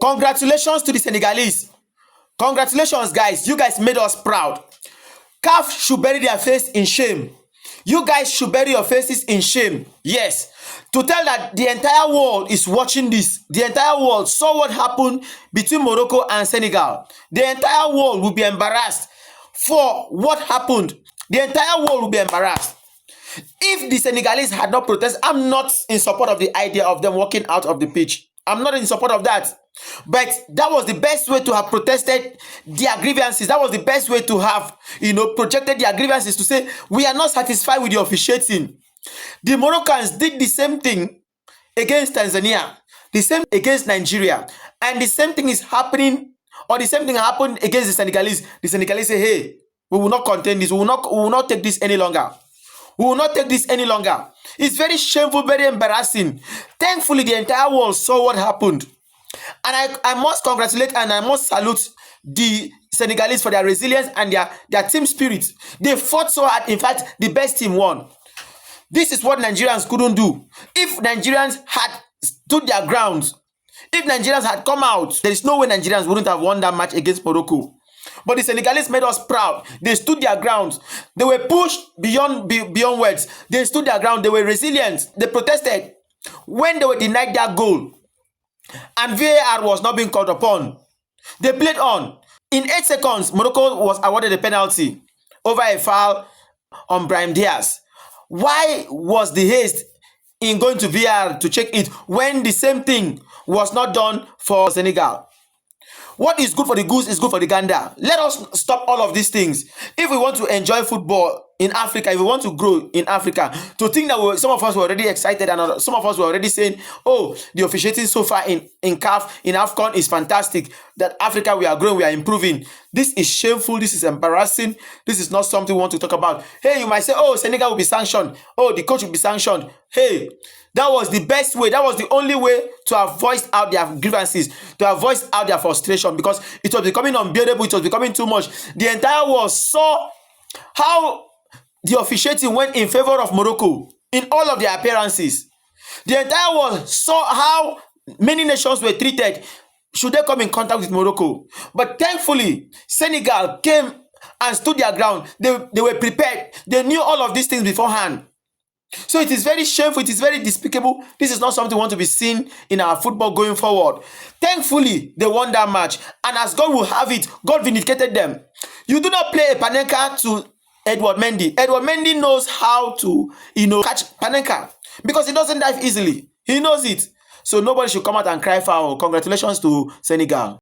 Congratulations to the Senegalese. Congratulations, guys. You guys made us proud. CAF should bury their face in shame. You guys should bury your faces in shame. Yes. To tell that the entire world is watching this. The entire world saw what happened between Morocco and Senegal. The entire world will be embarrassed for what happened. The entire world will be embarrassed. If the Senegalese had not protested, I'm not in support of the idea of them walking out of the pitch. I'm not in support of that. But that was the best way to have protested their grievances. That was the best way to have, projected their grievances, to say, we are not satisfied with the officiating. The Moroccans did the same thing against Tanzania, the same against Nigeria, and the same thing is happening, or the same thing happened against the Senegalese. The Senegalese say, hey, we will not contain this. We will not take this any longer. We will not take this any longer. It's very shameful, very embarrassing. Thankfully, the entire world saw what happened. And I must congratulate and I must salute the Senegalese for their resilience and their team spirit. They fought so hard. In fact, the best team won. This is what Nigerians couldn't do. If Nigerians had stood their ground, if Nigerians had come out, there is no way Nigerians wouldn't have won that match against Morocco. But the Senegalese made us proud. They stood their ground. They were pushed beyond words. They stood their ground. They were resilient. They protested when they were denied their goal. And VAR was not being called upon. They played on. In 8 seconds, Morocco was awarded a penalty over a foul on Brahim Diaz. Why was the haste in going to VAR to check it when the same thing was not done for Senegal? What is good for the goose is good for the gander. Let us stop all of these things. If we want to enjoy football in Africa, if we want to grow in Africa, to think that some of us were already excited and some of us were already saying, oh, the officiating so far in CAF, in AFCON is fantastic, that Africa, we are growing, we are improving. This is shameful. This is embarrassing. This is not something we want to talk about. Hey, you might say, oh, Senegal will be sanctioned. Oh, the coach will be sanctioned. Hey, that was the best way. That was the only way to have voiced out their grievances, to have voiced out their frustration, because it was becoming unbearable. It was becoming too much. The entire world saw how the officiating went in favor of Morocco in all of their appearances. The entire world saw how many nations were treated should they come in contact with Morocco. But thankfully, Senegal came and stood their ground. They were prepared. They knew all of these things beforehand. So it is very shameful. It is very despicable. This is not something we want to be seen in our football going forward. Thankfully, they won that match. And as God will have it, God vindicated them. You do not play a Panenka to Edward Mendy. Edward Mendy knows how to, catch Panenka, because he doesn't dive easily. He knows it. So nobody should come out and cry foul. Congratulations to Senegal.